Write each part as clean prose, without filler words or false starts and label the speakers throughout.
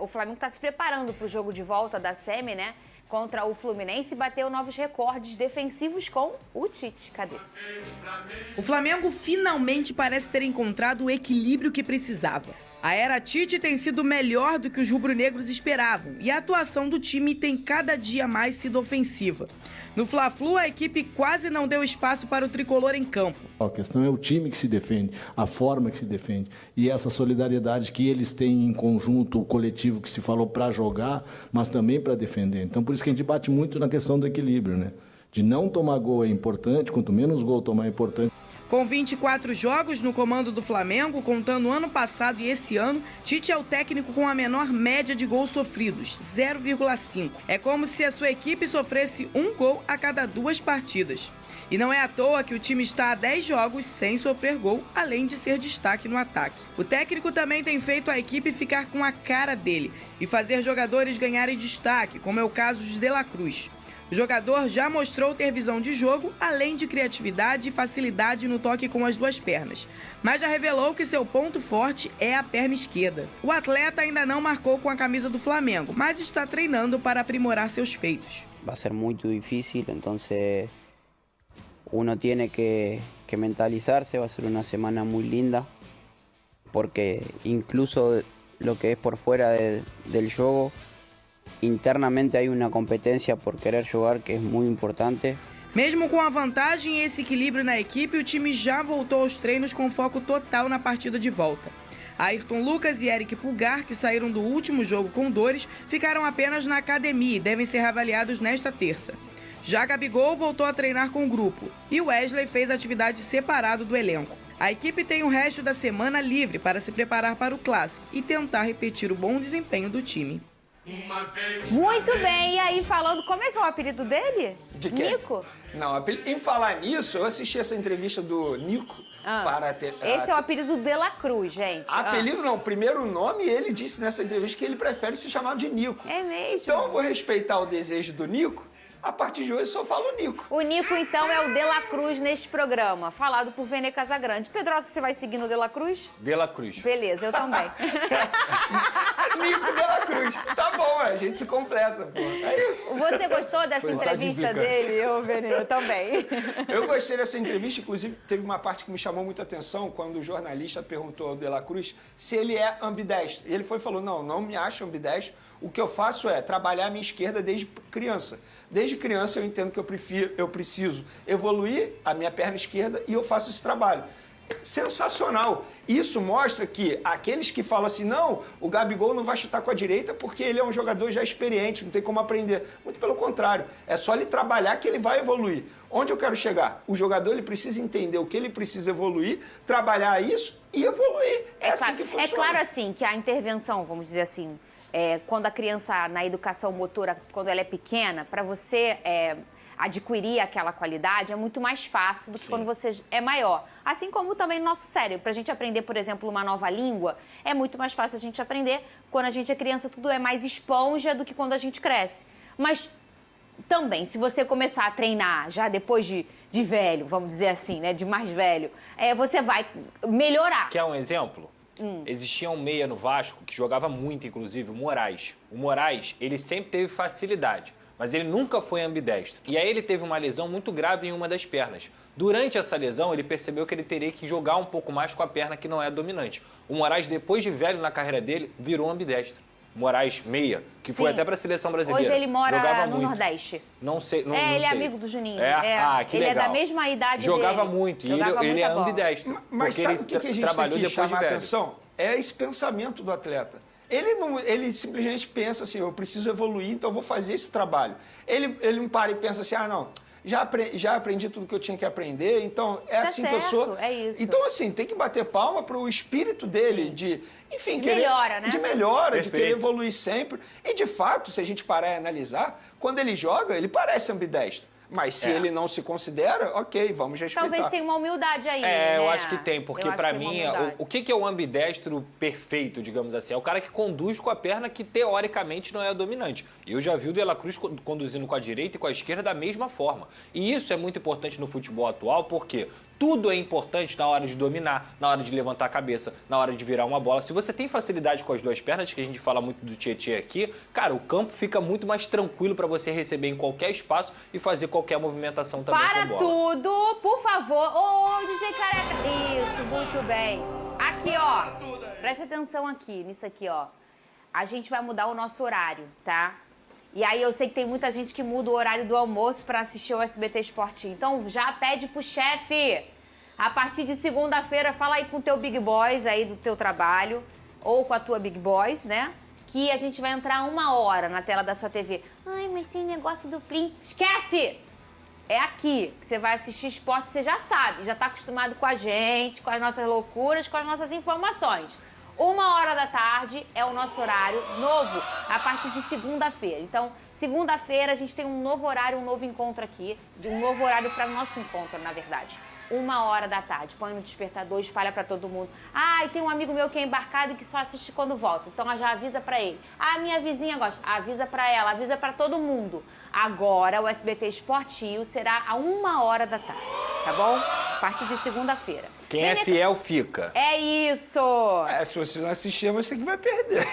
Speaker 1: o Flamengo está se preparando para o jogo de volta da Semi, né? Contra o Fluminense, bateu novos recordes defensivos com o Tite. Cadê?
Speaker 2: O Flamengo finalmente parece ter encontrado o equilíbrio que precisava. A era Tite tem sido melhor do que os rubro-negros esperavam e a atuação do time tem cada dia mais sido ofensiva. No Fla-Flu, a equipe quase não deu espaço para o tricolor em campo.
Speaker 3: A questão é o time que se defende, a forma que se defende e essa solidariedade que eles têm em conjunto, o coletivo que se falou para jogar, mas também para defender. Então, por isso que a gente bate muito na questão do equilíbrio, né? De não tomar gol é importante, quanto menos gol tomar é importante.
Speaker 2: Com 24 jogos no comando do Flamengo, contando ano passado e esse ano, Tite é o técnico com a menor média de gols sofridos, 0,5. É como se a sua equipe sofresse um gol a cada 2 partidas. E não é à toa que o time está há 10 jogos sem sofrer gol, além de ser destaque no ataque. O técnico também tem feito a equipe ficar com a cara dele e fazer jogadores ganharem destaque, como é o caso de De La Cruz. O jogador já mostrou ter visão de jogo, além de criatividade e facilidade no toque com as 2 pernas. Mas já revelou que seu ponto forte é a perna esquerda. O atleta ainda não marcou com a camisa do Flamengo, mas está treinando para aprimorar seus feitos.
Speaker 4: Vai ser muito difícil, então uno tiene que mentalizarse. Va a ser una semana muy linda, porque incluso lo que es por fuera del juego, internamente hay una competencia por querer jugar que es muy importante.
Speaker 2: Mesmo com a vantagem e esse equilíbrio na equipe, o time já voltou aos treinos com foco total na partida de volta. Ayrton Lucas e Eric Pulgar, que saíram do último jogo com dores, ficaram apenas na academia e devem ser avaliados nesta terça. Já Gabigol voltou a treinar com o grupo e Wesley fez atividade separado do elenco. A equipe tem o resto da semana livre para se preparar para o clássico e tentar repetir o bom desempenho do time.
Speaker 1: Muito bem, e aí falando, como é que é o apelido dele?
Speaker 5: De quem?
Speaker 1: Nico?
Speaker 5: Não, em falar nisso, eu assisti essa entrevista do Nico para ter...
Speaker 1: Esse é o apelido De La Cruz, gente.
Speaker 5: Apelido não, primeiro nome, ele disse nessa entrevista que ele prefere ser chamado de Nico.
Speaker 1: É mesmo?
Speaker 5: Então eu vou respeitar o desejo do Nico. A partir de hoje só falo Nico.
Speaker 1: O Nico, então, é o De La Cruz neste programa, falado por Vene Casagrande. Pedrosa, você vai seguindo o De La Cruz?
Speaker 6: De La Cruz.
Speaker 1: Beleza, eu também.
Speaker 5: Nico De La Cruz. Tá bom, a gente se completa, pô. É isso.
Speaker 1: Você gostou dessa entrevista dele, ô Vene? Eu também.
Speaker 5: Eu gostei dessa entrevista, inclusive teve uma parte que me chamou muita atenção quando o jornalista perguntou ao De La Cruz se ele é ambidestro. E ele falou, não me acho ambidestro. O que eu faço é trabalhar a minha esquerda desde criança. Desde criança eu entendo que eu preciso evoluir a minha perna esquerda e eu faço esse trabalho. Sensacional. Isso mostra que aqueles que falam assim, não, o Gabigol não vai chutar com a direita porque ele é um jogador já experiente, não tem como aprender. Muito pelo contrário, é só ele trabalhar que ele vai evoluir. Onde eu quero chegar? O jogador ele precisa entender o que ele precisa evoluir, trabalhar isso e evoluir. É assim que funciona.
Speaker 1: É claro assim que a intervenção, vamos dizer assim, quando a criança, na educação motora, quando ela é pequena, para você adquirir aquela qualidade é muito mais fácil do que quando você é maior. Assim como também no nosso cérebro. Para a gente aprender, por exemplo, uma nova língua, é muito mais fácil a gente aprender. Quando a gente é criança, tudo é mais esponja do que quando a gente cresce. Mas também, se você começar a treinar já depois de velho, vamos dizer assim, né, de mais velho, você vai melhorar.
Speaker 6: Quer um exemplo? Existia um meia no Vasco que jogava muito, inclusive, o Moraes. O Moraes, ele sempre teve facilidade, mas ele nunca foi ambidestro. E aí ele teve uma lesão muito grave em uma das pernas. Durante essa lesão, ele percebeu que ele teria que jogar um pouco mais com a perna que não é dominante. O Moraes, depois de velho na carreira dele, virou ambidestro. Moraes meia, que foi até para a seleção brasileira.
Speaker 1: Hoje ele mora
Speaker 6: jogava
Speaker 1: no
Speaker 6: muito.
Speaker 1: Nordeste.
Speaker 6: Não sei, não
Speaker 1: ele
Speaker 6: sei.
Speaker 1: é amigo do Juninho.
Speaker 6: Que
Speaker 1: ele
Speaker 6: legal.
Speaker 1: é da mesma idade
Speaker 6: jogava
Speaker 1: dele.
Speaker 6: Muito.
Speaker 1: Jogava
Speaker 6: e ele é
Speaker 1: bola.
Speaker 6: ambidestro.
Speaker 5: Mas sabe o que a gente
Speaker 6: trabalhou
Speaker 5: tem que
Speaker 6: depois
Speaker 5: chamar
Speaker 6: de
Speaker 5: a
Speaker 6: velho.
Speaker 5: atenção? É esse pensamento do atleta. Ele simplesmente pensa assim, eu preciso evoluir, então eu vou fazer esse trabalho. Ele não para e pensa assim, não, já aprendi tudo que eu tinha que aprender, então é assim
Speaker 1: certo,
Speaker 5: que eu sou.
Speaker 1: É isso.
Speaker 5: Então, assim, tem que bater palma para o espírito dele de, enfim,
Speaker 1: de melhora, né?
Speaker 5: De melhora,
Speaker 6: Perfeito.
Speaker 5: de querer evoluir sempre. E, de fato, se a gente parar e analisar, quando ele joga, ele parece ambidestro. Mas se ele não se considera, ok, vamos respeitar.
Speaker 1: Talvez tenha uma humildade aí, né?
Speaker 6: Eu acho que tem, porque pra mim, o que é um ambidestro perfeito, digamos assim? É o cara que conduz com a perna que teoricamente não é a dominante. E eu já vi o De La Cruz conduzindo com a direita e com a esquerda da mesma forma. E isso é muito importante no futebol atual, porque tudo é importante na hora de dominar, na hora de levantar a cabeça, na hora de virar uma bola. Se você tem facilidade com as duas pernas, que a gente fala muito do Tietê aqui, cara, o campo fica muito mais tranquilo para você receber em qualquer espaço e fazer qualquer movimentação também
Speaker 1: Para
Speaker 6: com bola.
Speaker 1: tudo, por favor. Ô, DJ Careca. Isso, muito bem. Aqui, ó. Preste atenção aqui, nisso aqui, ó. A gente vai mudar o nosso horário, tá? E aí eu sei que tem muita gente que muda o horário do almoço para assistir o SBT Esportinho. Então já pede pro chefe, a partir de segunda-feira, fala aí com o teu Big Boys aí do teu trabalho, ou com a tua Big Boys, né? Que a gente vai entrar 1 hora na tela da sua TV. Ai, mas tem negócio do Plim. Esquece! É aqui que você vai assistir esporte, você já sabe, já tá acostumado com a gente, com as nossas loucuras, com as nossas informações. 1 hora da tarde é o nosso horário novo, a partir de segunda-feira. Então, segunda-feira a gente tem um novo horário, um novo encontro aqui, um novo horário para o nosso encontro, na verdade. 1 hora da tarde, põe no despertador, espalha pra todo mundo. Ah, e tem um amigo meu que é embarcado e que só assiste quando volta. Então já avisa pra ele. Ah, minha vizinha gosta. Avisa pra ela, avisa pra todo mundo. Agora o SBT Esportinho será a 1 hora da tarde, tá bom? A partir de segunda-feira.
Speaker 6: Quem é fiel fica.
Speaker 1: É isso!
Speaker 5: Se você não assistir, você que vai perder.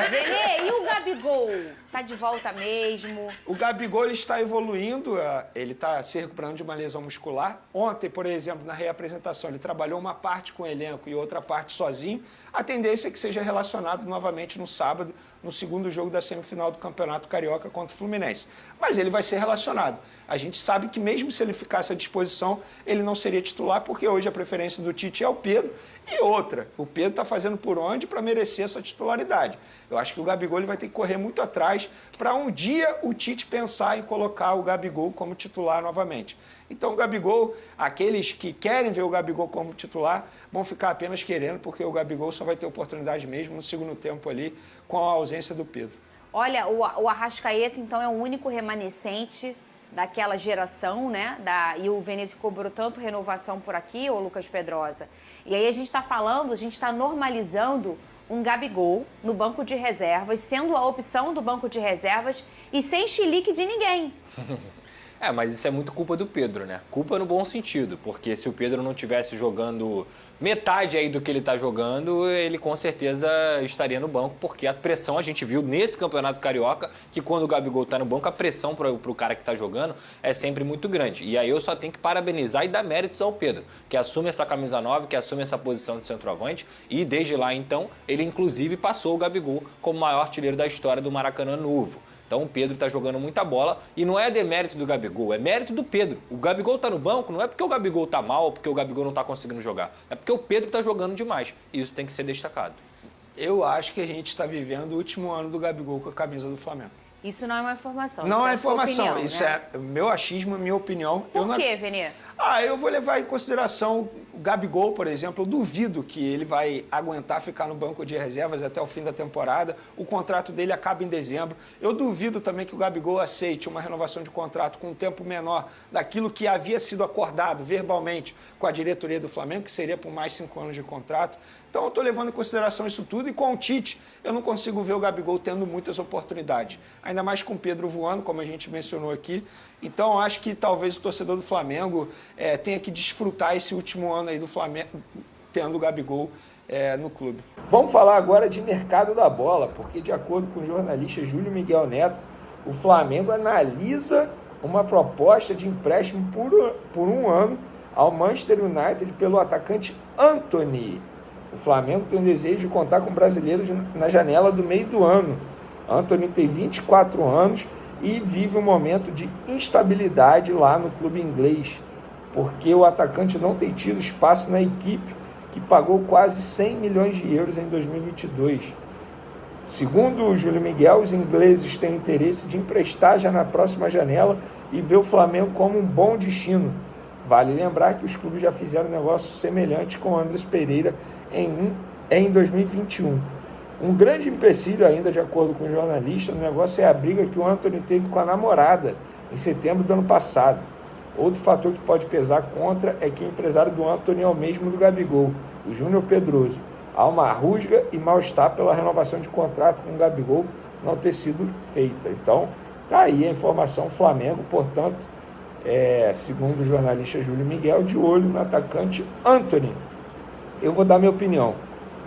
Speaker 1: Benê, e o Gabigol? Tá de volta mesmo?
Speaker 5: O Gabigol ele está evoluindo, ele está se recuperando de uma lesão muscular. Ontem, por exemplo, na reapresentação, ele trabalhou uma parte com o elenco e outra parte sozinho. A tendência é que seja relacionado novamente no sábado, no segundo jogo da semifinal do Campeonato Carioca contra o Fluminense. Mas ele vai ser relacionado. A gente sabe que mesmo se ele ficasse à disposição, ele não seria titular, porque hoje a preferência do Tite é o Pedro. E outra, o Pedro está fazendo por onde para merecer essa titularidade. Eu acho que o Gabigol ele vai ter que correr muito atrás para um dia o Tite pensar em colocar o Gabigol como titular novamente. Então o Gabigol, aqueles que querem ver o Gabigol como titular, vão ficar apenas querendo, porque o Gabigol só vai ter oportunidade mesmo no segundo tempo ali, com a ausência do Pedro.
Speaker 1: Olha, o Arrascaeta, então, é o único remanescente daquela geração, né? E o Vinícius cobrou tanto renovação por aqui, ô Lucas Pedrosa. E aí a gente está falando, a gente está normalizando um Gabigol no banco de reservas, sendo a opção do banco de reservas e sem chilique de ninguém.
Speaker 6: Mas isso é muito culpa do Pedro, né? Culpa no bom sentido, porque se o Pedro não tivesse jogando metade aí do que ele está jogando, ele com certeza estaria no banco, porque a pressão a gente viu nesse Campeonato Carioca, que quando o Gabigol está no banco, a pressão para o cara que está jogando é sempre muito grande. E aí eu só tenho que parabenizar e dar méritos ao Pedro, que assume essa camisa 9, que assume essa posição de centroavante, e desde lá então, ele inclusive passou o Gabigol como o maior artilheiro da história do Maracanã Novo. Então o Pedro está jogando muita bola e não é demérito do Gabigol, é mérito do Pedro. O Gabigol está no banco não é porque o Gabigol está mal ou porque o Gabigol não está conseguindo jogar, é porque o Pedro está jogando demais e isso tem que ser destacado.
Speaker 5: Eu acho que a gente está vivendo o último ano do Gabigol com a camisa do Flamengo.
Speaker 1: Isso não é uma informação.
Speaker 5: Não é
Speaker 1: informação,
Speaker 5: opinião, isso
Speaker 1: né?
Speaker 5: é meu achismo, minha opinião.
Speaker 1: Por quê, Venê?
Speaker 5: Eu vou levar em consideração o Gabigol, por exemplo. Eu duvido que ele vai aguentar ficar no banco de reservas até o fim da temporada. O contrato dele acaba em dezembro. Eu duvido também que o Gabigol aceite uma renovação de contrato com um tempo menor daquilo que havia sido acordado verbalmente com a diretoria do Flamengo, que seria por mais 5 anos de contrato. Então eu estou levando em consideração isso tudo e com o Tite eu não consigo ver o Gabigol tendo muitas oportunidades. Ainda mais com o Pedro voando, como a gente mencionou aqui. Então eu acho que talvez o torcedor do Flamengo tenha que desfrutar esse último ano aí do Flamengo tendo o Gabigol no clube. Vamos falar agora de mercado da bola, porque de acordo com o jornalista Júlio Miguel Neto, o Flamengo analisa uma proposta de empréstimo por 1 ano ao Manchester United pelo atacante Antony. O Flamengo tem o desejo de contar com brasileiros na janela do meio do ano. Antony tem 24 anos e vive um momento de instabilidade lá no clube inglês, porque o atacante não tem tido espaço na equipe, que pagou quase 100 milhões de euros em 2022. Segundo o Júlio Miguel, os ingleses têm interesse de emprestar já na próxima janela e ver o Flamengo como um bom destino. Vale lembrar que os clubes já fizeram um negócio semelhante com o Andrés Pereira em 2021. Um grande empecilho ainda, de acordo com o jornalista, no negócio é a briga que o Antony teve com a namorada, em setembro do ano passado. Outro fator que pode pesar contra é que o empresário do Antony é o mesmo do Gabigol, o Júnior Pedroso. Há uma rusga e mal-estar pela renovação de contrato com o Gabigol não ter sido feita. Então, tá aí a informação. Flamengo, portanto, segundo o jornalista Júlio Miguel, de olho no atacante Antony. Eu vou dar minha opinião.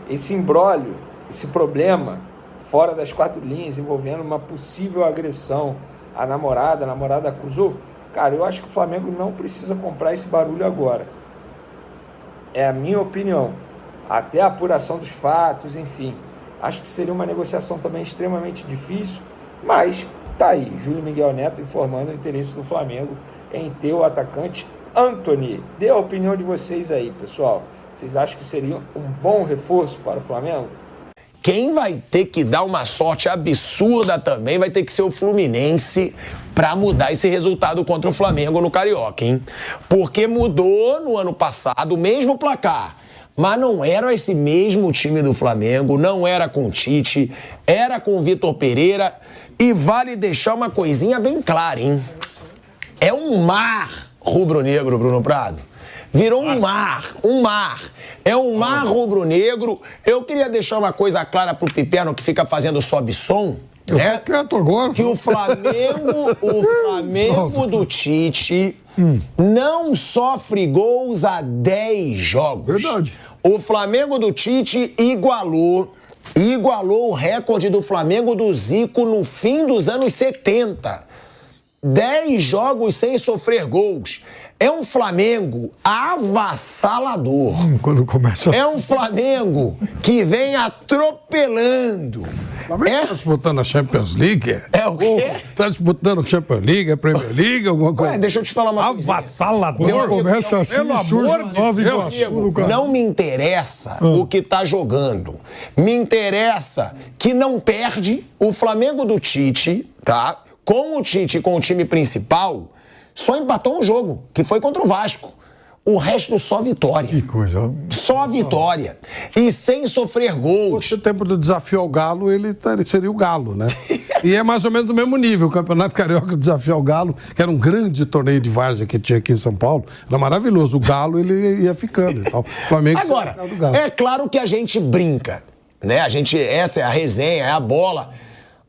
Speaker 5: Esse imbróglio, esse problema fora das 4 linhas, envolvendo uma possível agressão à namorada, a namorada acusou, cara, eu acho que o Flamengo não precisa comprar esse barulho agora. É a minha opinião. Até a apuração dos fatos, enfim. Acho que seria uma negociação também extremamente difícil, mas tá aí, Júlio Miguel Neto informando o interesse do Flamengo em ter o atacante Antony. Dê a opinião de vocês aí, pessoal. Vocês acham que seria um bom reforço para o Flamengo?
Speaker 7: Quem vai ter que dar uma sorte absurda também vai ter que ser o Fluminense para mudar esse resultado contra o Flamengo no Carioca, hein? Porque mudou no ano passado o mesmo placar, mas não era esse mesmo time do Flamengo, não era com o Tite, era com o Vitor Pereira. E vale deixar uma coisinha bem clara, hein? É um mar rubro-negro, Bruno Prado. Virou um mar. É um mar rubro-negro. Eu queria deixar uma coisa clara pro Piperno, que fica fazendo sobe-som, né?
Speaker 8: Agora.
Speaker 7: Que o Flamengo do Tite não sofre gols há 10 jogos.
Speaker 8: Verdade.
Speaker 7: O Flamengo do Tite igualou o recorde do Flamengo do Zico no fim dos anos 70. 10 jogos sem sofrer gols. É um Flamengo avassalador.
Speaker 8: Quando começa...
Speaker 7: É um Flamengo que vem atropelando.
Speaker 8: O Flamengo está disputando a Champions League?
Speaker 7: É o quê?
Speaker 8: Está disputando a Champions League, a Premier League, alguma coisa?
Speaker 7: Ué, deixa eu te falar uma coisa.
Speaker 8: Avassalador? Quando começa assim,
Speaker 7: pelo amor de Deus, não me interessa o que está jogando. Me interessa que não perde. O Flamengo do Tite, tá? Com o Tite e com o time principal, só empatou um jogo, que foi contra o Vasco. O resto só vitória.
Speaker 8: Que coisa.
Speaker 7: Só vitória. E sem sofrer gols.
Speaker 8: No tempo do desafio ao Galo, ele seria o Galo, né? E é mais ou menos do mesmo nível. O Campeonato Carioca, o desafio ao Galo, que era um grande torneio de várzea que tinha aqui em São Paulo, era maravilhoso. O Galo, ele ia ficando. Então, o Flamengo
Speaker 7: agora, do Galo. É claro que a gente brinca, né? Essa é a resenha, é a bola.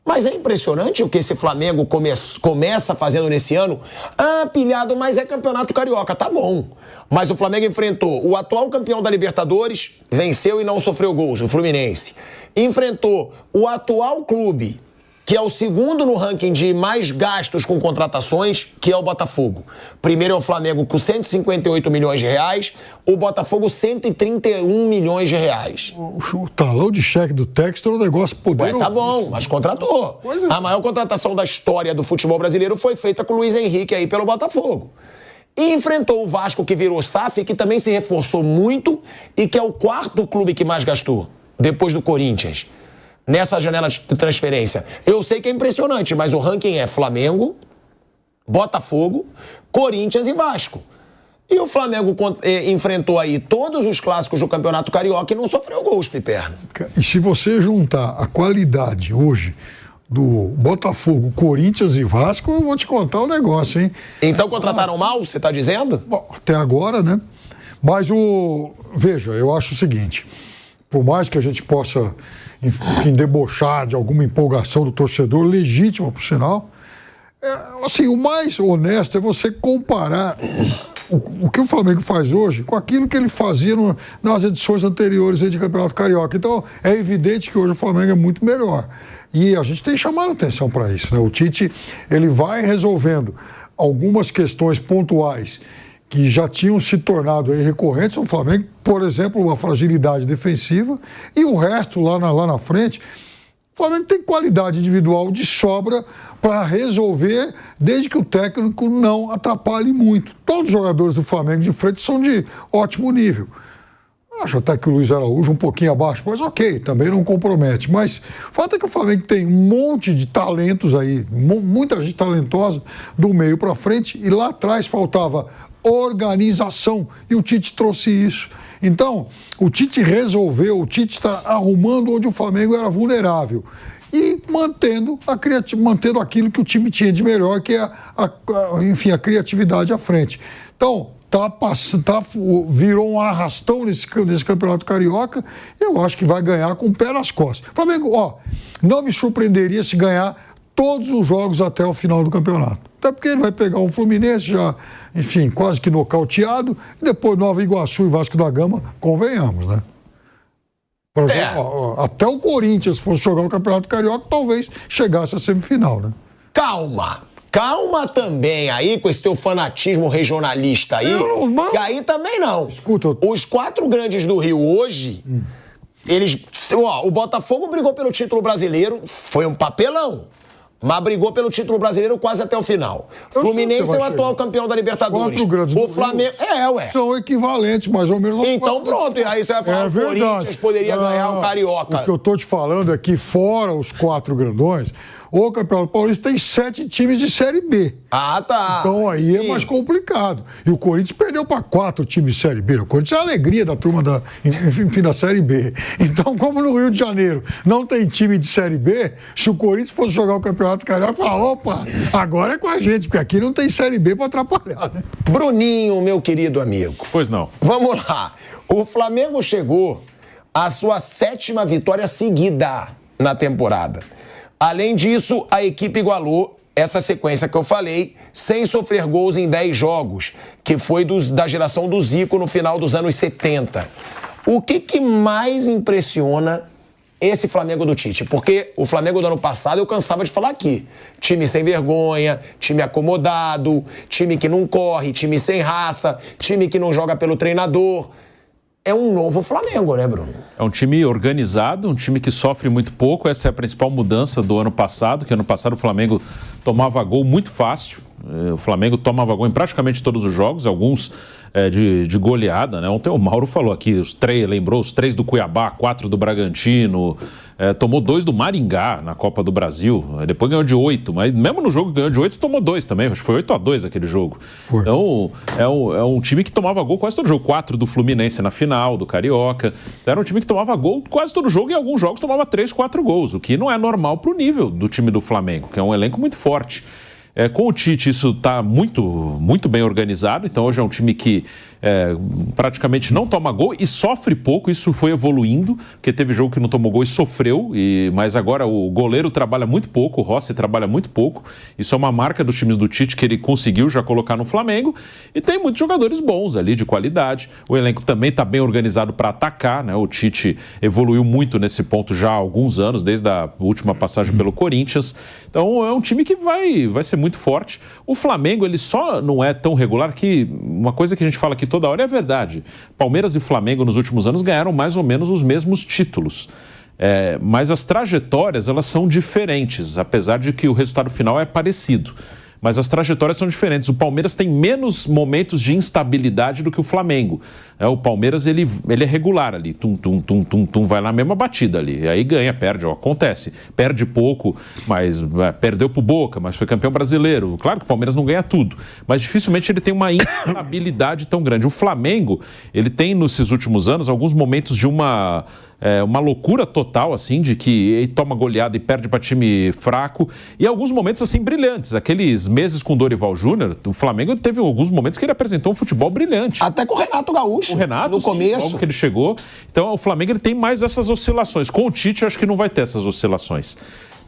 Speaker 7: Mas é impressionante o que esse Flamengo começa fazendo nesse ano. Ah, pilhado, mas é Campeonato Carioca, tá bom. Mas o Flamengo enfrentou o atual campeão da Libertadores, venceu e não sofreu gols, o Fluminense. Enfrentou o atual clube, que é o segundo no ranking de mais gastos com contratações, que é o Botafogo. Primeiro é o Flamengo com 158 milhões de reais, o Botafogo 131 milhões de reais.
Speaker 8: O talão de cheque do Textor é um negócio poderoso.
Speaker 7: Ué, tá bom, mas contratou. É. A maior contratação da história do futebol brasileiro foi feita com o Luiz Henrique aí pelo Botafogo. E enfrentou o Vasco, que virou SAF, que também se reforçou muito e que é o 4º clube que mais gastou, depois do Corinthians, nessa janela de transferência. Eu sei que é impressionante, mas o ranking é Flamengo, Botafogo, Corinthians e Vasco. E o Flamengo enfrentou aí todos os clássicos do Campeonato Carioca e não sofreu gols, Piperno.
Speaker 8: E se você juntar a qualidade hoje do Botafogo, Corinthians e Vasco, eu vou te contar um negócio, hein?
Speaker 7: Então contrataram mal, você tá dizendo?
Speaker 8: Bom, até agora, né? Mas veja, eu acho o seguinte, por mais que a gente possa, enfim, debochar de alguma empolgação do torcedor, legítima, por sinal, assim, o mais honesto é você comparar o que o Flamengo faz hoje com aquilo que ele fazia nas edições anteriores de Campeonato Carioca. Então, é evidente que hoje o Flamengo é muito melhor. E a gente tem chamado a atenção para isso, né? O Tite, ele vai resolvendo algumas questões pontuais que já tinham se tornado aí recorrentes no Flamengo, por exemplo, uma fragilidade defensiva, e o resto lá na frente. O Flamengo tem qualidade individual de sobra para resolver, desde que o técnico não atrapalhe muito. Todos os jogadores do Flamengo de frente são de ótimo nível. Acho até que o Luiz Araújo um pouquinho abaixo, mas ok, também não compromete. Mas o fato é que o Flamengo tem um monte de talentos aí, muita gente talentosa do meio para frente, e lá atrás faltava organização, e o Tite trouxe isso. Então, o Tite resolveu, o Tite está arrumando onde o Flamengo era vulnerável. E mantendo aquilo que o time tinha de melhor, que é a criatividade à frente. Então, virou um arrastão nesse Campeonato Carioca. Eu acho que vai ganhar com o pé nas costas. Flamengo, não me surpreenderia se ganhar todos os jogos até o final do campeonato. Até porque ele vai pegar um Fluminense já, enfim, quase que nocauteado, e depois Nova Iguaçu e Vasco da Gama, convenhamos, né? Até o Corinthians, se fosse jogar o Campeonato Carioca, talvez chegasse à semifinal, né?
Speaker 7: Calma também aí com esse teu fanatismo regionalista aí, que aí também não.
Speaker 8: Escuta,
Speaker 7: os 4 grandes do Rio hoje, o Botafogo brigou pelo título brasileiro, foi um papelão, mas brigou pelo título brasileiro quase até o final. Fluminense é o atual campeão da Libertadores.
Speaker 8: 4 grandes do
Speaker 7: Flamengo
Speaker 8: Rio são equivalentes, mais ou menos.
Speaker 7: Então pronto, e aí você vai falar que o Corinthians poderia ganhar o Carioca.
Speaker 8: O que eu tô te falando é que fora os 4 grandões, o Campeonato Paulista tem 7 times de Série B.
Speaker 7: Ah, tá.
Speaker 8: Então aí é mais complicado. E o Corinthians perdeu para 4 times de Série B. O Corinthians é a alegria da turma da Série B. Então, como no Rio de Janeiro não tem time de Série B, se o Corinthians fosse jogar o Campeonato Carioca, falar, opa, agora é com a gente, porque aqui não tem Série B para atrapalhar, né?
Speaker 7: Bruninho, meu querido amigo.
Speaker 9: Pois não.
Speaker 7: Vamos lá. O Flamengo chegou à sua 7ª vitória seguida na temporada. Além disso, a equipe igualou essa sequência que eu falei, sem sofrer gols em 10 jogos, que foi da geração do Zico no final dos anos 70. O que mais impressiona esse Flamengo do Tite? Porque o Flamengo do ano passado eu cansava de falar aqui. Time sem vergonha, time acomodado, time que não corre, time sem raça, time que não joga pelo treinador. É um novo Flamengo, né, Bruno?
Speaker 9: É um time organizado, um time que sofre muito pouco. Essa é a principal mudança do ano passado, que ano passado o Flamengo tomava gol muito fácil. O Flamengo tomava gol em praticamente todos os jogos, alguns de goleada, né? Ontem o Mauro falou aqui, lembrou os 3 do Cuiabá, 4 do Bragantino, tomou 2 do Maringá na Copa do Brasil, depois ganhou de 8, mas mesmo no jogo que ganhou de 8, tomou 2 também, acho que foi 8-2 aquele jogo. Foi. Então, é um time que tomava gol quase todo jogo, 4 do Fluminense na final, do Carioca, era um time que tomava gol quase todo jogo e em alguns jogos tomava 3, 4 gols, o que não é normal pro nível do time do Flamengo, que é um elenco muito forte. Com o Tite isso está muito, muito bem organizado, então hoje é um time que praticamente não toma gol e sofre pouco, isso foi evoluindo, porque teve jogo que não tomou gol e sofreu, mas agora o goleiro trabalha muito pouco, o Rossi trabalha muito pouco, isso é uma marca dos times do Tite que ele conseguiu já colocar no Flamengo, e tem muitos jogadores bons ali, de qualidade, o elenco também está bem organizado para atacar, né? O Tite evoluiu muito nesse ponto já há alguns anos, desde a última passagem pelo Corinthians, então é um time que vai ser muito forte. O Flamengo, ele só não é tão regular que uma coisa que a gente fala aqui toda hora é verdade. Palmeiras e Flamengo nos últimos anos ganharam mais ou menos os mesmos títulos. Mas as trajetórias, elas são diferentes, apesar de que o resultado final é parecido. Mas as trajetórias são diferentes. O Palmeiras tem menos momentos de instabilidade do que o Flamengo. O Palmeiras, ele é regular ali. Tum, vai na mesma batida ali. Aí ganha, perde, acontece. Perde pouco, mas perdeu pro Boca, mas foi campeão brasileiro. Claro que o Palmeiras não ganha tudo, mas dificilmente ele tem uma instabilidade tão grande. O Flamengo, ele tem, nesses últimos anos, alguns momentos de uma loucura total, assim, de que ele toma goleada e perde para time fraco, e alguns momentos, assim, brilhantes. Aqueles meses com o Dorival Júnior, o Flamengo teve alguns momentos que ele apresentou um futebol brilhante.
Speaker 7: Até com o Renato Gaúcho.
Speaker 9: O Renato,
Speaker 7: no começo.
Speaker 9: Logo que ele chegou. Então, o Flamengo ele tem mais essas oscilações. Com o Tite, eu acho que não vai ter essas oscilações.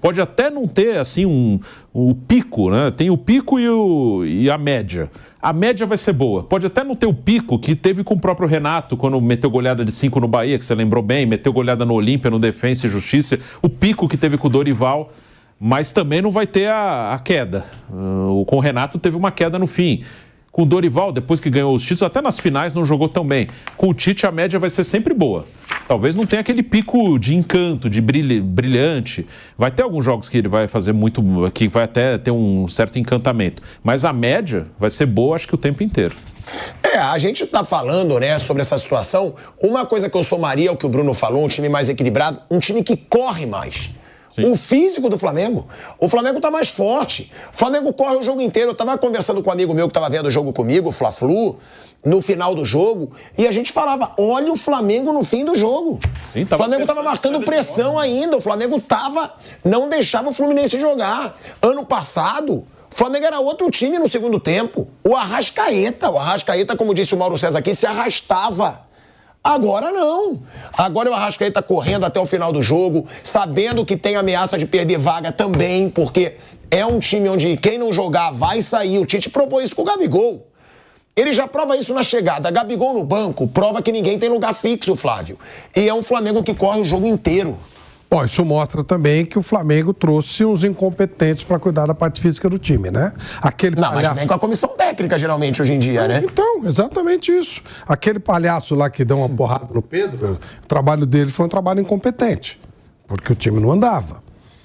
Speaker 9: Pode até não ter, assim, o pico, né? Tem o pico e a média. A média vai ser boa. Pode até não ter o pico que teve com o próprio Renato, quando meteu goleada de 5 no Bahia, que você lembrou bem, meteu goleada no Olímpia, no Defensa e Justiça. O pico que teve com o Dorival, mas também não vai ter a queda. Com o Renato teve uma queda no fim. Com o Dorival, depois que ganhou os títulos, até nas finais não jogou tão bem. Com o Tite, a média vai ser sempre boa. Talvez não tenha aquele pico de encanto, de brilhante. Vai ter alguns jogos que ele vai fazer muito, que vai até ter um certo encantamento. Mas a média vai ser boa, acho que o tempo inteiro.
Speaker 7: A gente tá falando, né, sobre essa situação. Uma coisa que eu somaria ao que o Bruno falou, um time mais equilibrado, um time que corre mais. O físico do Flamengo. O Flamengo tá mais forte. O Flamengo corre o jogo inteiro. Eu tava conversando com um amigo meu que tava vendo o jogo comigo, o Fla-Flu, no final do jogo, e a gente falava, olha o Flamengo no fim do jogo. Sim, o Flamengo tava marcando pressão ainda. O Flamengo não deixava o Fluminense jogar. Ano passado, o Flamengo era outro time no segundo tempo. O Arrascaeta, como disse o Mauro César aqui, se arrastava. Agora não. Agora o Arrascaeta correndo até o final do jogo, sabendo que tem ameaça de perder vaga também, porque é um time onde quem não jogar vai sair. O Tite propôs isso com o Gabigol. Ele já prova isso na chegada. Gabigol no banco prova que ninguém tem lugar fixo, Flávio. E é um Flamengo que corre o jogo inteiro.
Speaker 10: Bom, isso mostra também que o Flamengo trouxe uns incompetentes para cuidar da parte física do time, né?
Speaker 7: Mas vem com a comissão técnica, geralmente, hoje em dia, né?
Speaker 10: Então, exatamente isso. Aquele palhaço lá que deu uma porrada no Pedro, o trabalho dele foi um trabalho incompetente, porque o time não andava.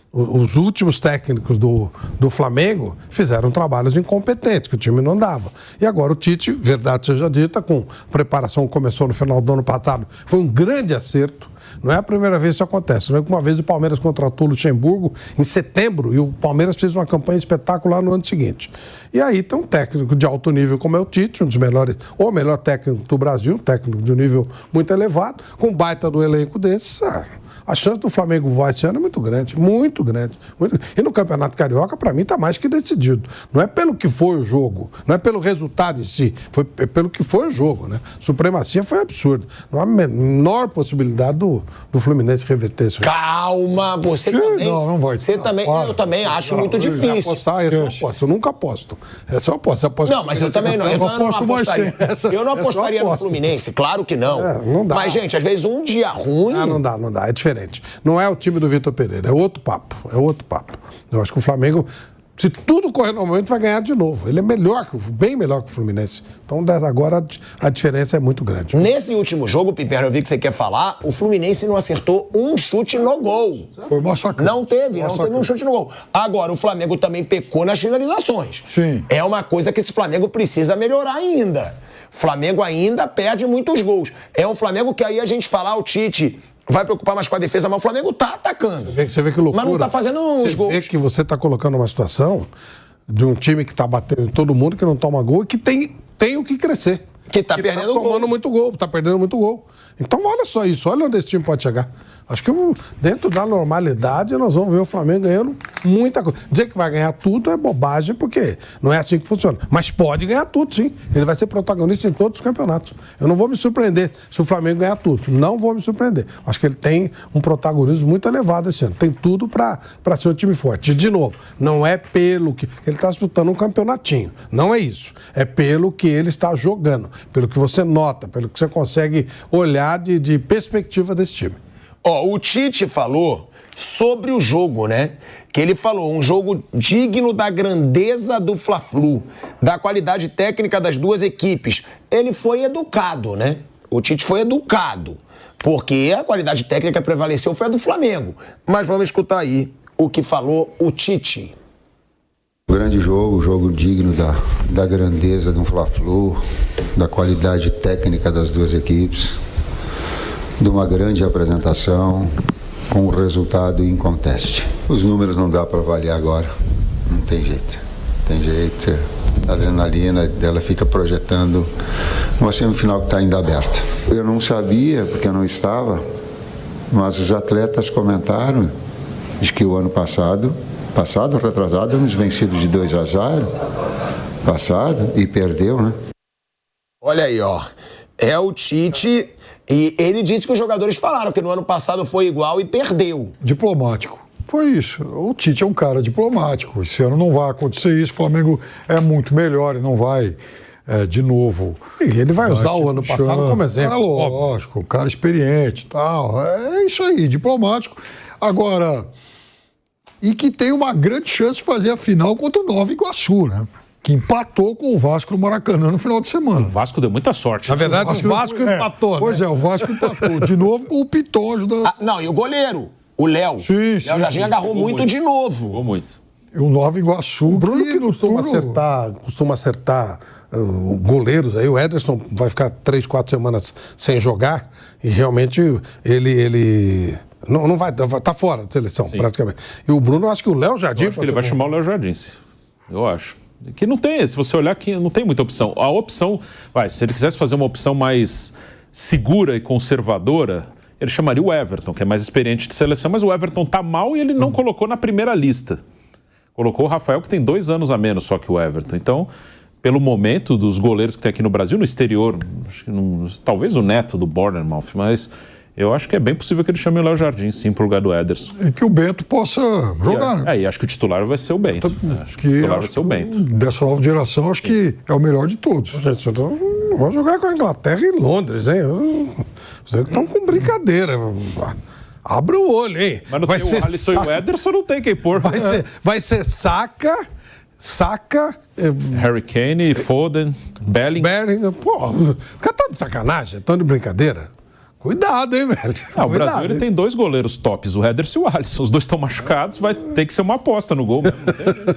Speaker 10: Os últimos técnicos do Flamengo fizeram trabalhos incompetentes, que o time não andava. E agora o Tite, verdade seja dita, com preparação que começou no final do ano passado, foi um grande acerto. Não é a primeira vez que isso acontece. Não é que uma vez o Palmeiras contratou o Luxemburgo em setembro e o Palmeiras fez uma campanha espetacular no ano seguinte. E aí tem um técnico de alto nível como é o Tite, um dos melhores, ou o melhor técnico do Brasil, um técnico de um nível muito elevado, com um baita do elenco desses. A chance do Flamengo voar esse ano é muito grande, muito grande. E no Campeonato Carioca, para mim, está mais que decidido. Não é pelo que foi o jogo, não é pelo resultado em si, é pelo que foi o jogo, né? Supremacia foi absurda. Não há a menor possibilidade do Fluminense reverter isso.
Speaker 7: Calma, você também.
Speaker 10: Não vai.
Speaker 7: Você também, eu também acho muito difícil.
Speaker 10: Apostar, essa eu aposto. Eu nunca aposto. Essa eu aposto.
Speaker 7: Não, mas eu também não. Eu não apostaria. Eu não apostaria no Fluminense, claro que não.
Speaker 10: Não dá.
Speaker 7: Mas, gente, às vezes um dia ruim.
Speaker 10: Não dá. É diferente. Não é o time do Vitor Pereira, é outro papo. Eu acho que o Flamengo, se tudo correr normalmente, vai ganhar de novo. Ele é bem melhor que o Fluminense. Então, agora a diferença é muito grande.
Speaker 7: Nesse último jogo, Piperno, eu vi que você quer falar, o Fluminense não acertou um chute no gol.
Speaker 8: Foi massacrado.
Speaker 7: Não teve um chute no gol. Agora, o Flamengo também pecou nas finalizações.
Speaker 8: Sim.
Speaker 7: É uma coisa que esse Flamengo precisa melhorar ainda. O Flamengo ainda perde muitos gols. É um Flamengo que aí a gente fala, o Tite vai preocupar mais com a defesa, mas o Flamengo tá atacando.
Speaker 10: Você vê que loucura.
Speaker 7: Mas não tá fazendo os gols.
Speaker 10: Você vê que você tá colocando uma situação de um time que tá batendo em todo mundo, que não toma gol e que tem o que crescer.
Speaker 7: Que tá perdendo gol.
Speaker 10: Tomando muito gol, tá perdendo muito gol. Então olha só isso, olha onde esse time pode chegar. Acho que dentro da normalidade nós vamos ver o Flamengo ganhando muita coisa. Dizer que vai ganhar tudo é bobagem, porque não é assim que funciona. Mas pode ganhar tudo, sim. Ele vai ser protagonista em todos os campeonatos. Eu não vou me surpreender se o Flamengo ganhar tudo. Não vou me surpreender. Acho que ele tem um protagonismo muito elevado esse ano. Tem tudo para ser um time forte. De novo, não é pelo que... Ele está disputando um campeonatinho. Não é isso. É pelo que ele está jogando. Pelo que você nota, pelo que você consegue olhar de perspectiva desse time.
Speaker 7: O Tite falou sobre o jogo, né? Que ele falou, um jogo digno da grandeza do Fla-Flu, da qualidade técnica das duas equipes. Ele foi educado, né? O Tite foi educado, porque a qualidade técnica que prevaleceu foi a do Flamengo. Mas vamos escutar aí o que falou o Tite.
Speaker 11: Grande jogo digno da grandeza do Fla-Flu, da qualidade técnica das duas equipes, de uma grande apresentação, com um resultado inconteste. Os números não dá para avaliar agora, não tem jeito. A adrenalina dela fica projetando uma semifinal que está ainda aberta. Eu não sabia, porque eu não estava, mas os atletas comentaram de que o ano passado, retrasado, nos vencidos de 2-0, e perdeu, né?
Speaker 7: Olha aí, é o Tite... E ele disse que os jogadores falaram que no ano passado foi igual e perdeu.
Speaker 8: Diplomático. Foi isso. O Tite é um cara diplomático. Esse ano não vai acontecer isso. O Flamengo é muito melhor e não vai de novo.
Speaker 10: E ele vai usar o ano passado como exemplo.
Speaker 8: Lógico, um cara experiente e tal. É isso aí, diplomático. Agora, e que tem uma grande chance de fazer a final contra o Nova Iguaçu, né? Que empatou com o Vasco no Maracanã no final de semana.
Speaker 9: O Vasco deu muita sorte.
Speaker 10: Na verdade, o Vasco empatou, né?
Speaker 8: Pois é, o Vasco empatou. De novo com o Piton ajudando.
Speaker 7: E o goleiro, o Léo.
Speaker 8: Sim.
Speaker 7: Léo Jardim agarrou muito de novo.
Speaker 9: Jogou muito.
Speaker 8: E o Nova Iguaçu.
Speaker 10: O Bruno que costuma acertar goleiros aí. O Ederson vai ficar 3, 4 semanas sem jogar. E realmente ele Não vai, tá fora da seleção, praticamente. E o Bruno, acho que o Léo Jardim...
Speaker 9: Eu acho que ele vai chamar o Léo Jardim, eu acho. Que não tem, se você olhar aqui, não tem muita opção. A opção, se ele quisesse fazer uma opção mais segura e conservadora, ele chamaria o Everton, que é mais experiente de seleção, mas o Everton tá mal e ele não colocou na primeira lista. Colocou o Rafael, que tem 2 anos a menos só que o Everton. Então, pelo momento dos goleiros que tem aqui no Brasil, no exterior, acho que talvez o Neto do Bournemouth, mas eu acho que é bem possível que ele chame o Léo Jardim, sim, pro lugar do Ederson.
Speaker 8: E que o Bento possa jogar, né?
Speaker 9: E acho que o titular vai ser o Bento. Acho que o titular vai ser o Bento.
Speaker 8: Dessa nova geração, acho que é o melhor de todos.
Speaker 10: Gente, vamos jogar com a Inglaterra e Londres, hein? Vocês estão com brincadeira. Abre o olho, hein?
Speaker 9: Mas não vai tem o Alisson e o Ederson, não tem quem pôr.
Speaker 10: Vai ser Saka,
Speaker 9: Harry Kane, Foden, Bellingham.
Speaker 10: Pô, os caras estão de sacanagem, estão de brincadeira. Cuidado, hein, velho?
Speaker 9: O Brasil ele tem 2 goleiros tops, o Ederson e o Alisson. Os 2 estão machucados, vai ter que ser uma aposta no gol.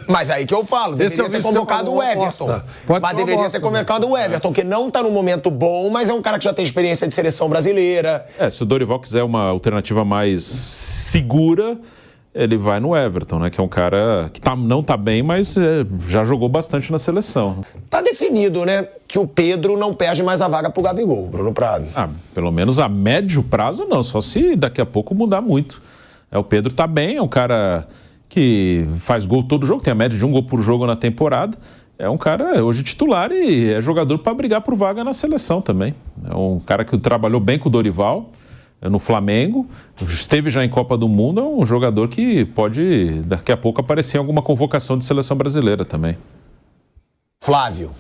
Speaker 7: Mas aí que eu falo, deveria ter convocado o Everton. Mas deveria ter convocado o Everton, que não está num momento bom, mas é um cara que já tem experiência de seleção brasileira.
Speaker 9: Se o Dorival quiser uma alternativa mais segura, ele vai no Everton, né? Que é um cara que não tá bem, mas já jogou bastante na seleção.
Speaker 7: Tá definido, né? Que o Pedro não perde mais a vaga pro Gabigol, Bruno Prado.
Speaker 9: Pelo menos a médio prazo não, só se daqui a pouco mudar muito. O Pedro tá bem, é um cara que faz gol todo jogo, tem a média de 1 gol por jogo na temporada. É um cara hoje titular e é jogador para brigar por vaga na seleção também. É um cara que trabalhou bem com o Dorival no Flamengo, esteve já em Copa do Mundo, é um jogador que pode daqui a pouco aparecer em alguma convocação de seleção brasileira também.
Speaker 7: Flávio.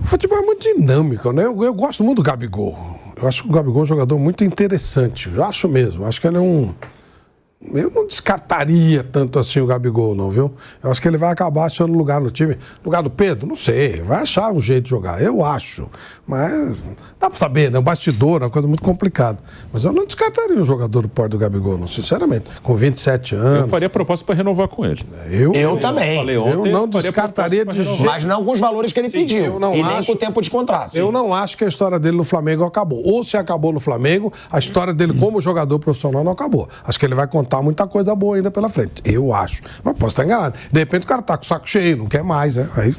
Speaker 10: O futebol é muito dinâmico, né? Eu gosto muito do Gabigol. Eu acho que o Gabigol é um jogador muito interessante. Eu acho mesmo. Acho que ele é um... Eu não descartaria tanto assim o Gabigol, não, viu? Eu acho que ele vai acabar achando lugar no time. Lugar do Pedro? Não sei. Vai achar um jeito de jogar. Eu acho. Mas dá pra saber, né? O bastidor é uma coisa muito complicada. Mas eu não descartaria um jogador do porte do Gabigol, não, sinceramente. Com 27 anos.
Speaker 9: Eu faria proposta para renovar com ele.
Speaker 7: Eu também.
Speaker 9: Falei ontem,
Speaker 10: eu não descartaria de jeito.
Speaker 7: Mas não com os valores que ele pediu. E nem com o tempo de contrato.
Speaker 10: Eu não acho que a história dele no Flamengo acabou. Ou se acabou no Flamengo, a história dele como jogador profissional não acabou. Acho que ele vai contar muita coisa boa ainda pela frente. Eu acho. Mas posso estar enganado. De repente o cara tá com o saco cheio, não quer mais, né? Aí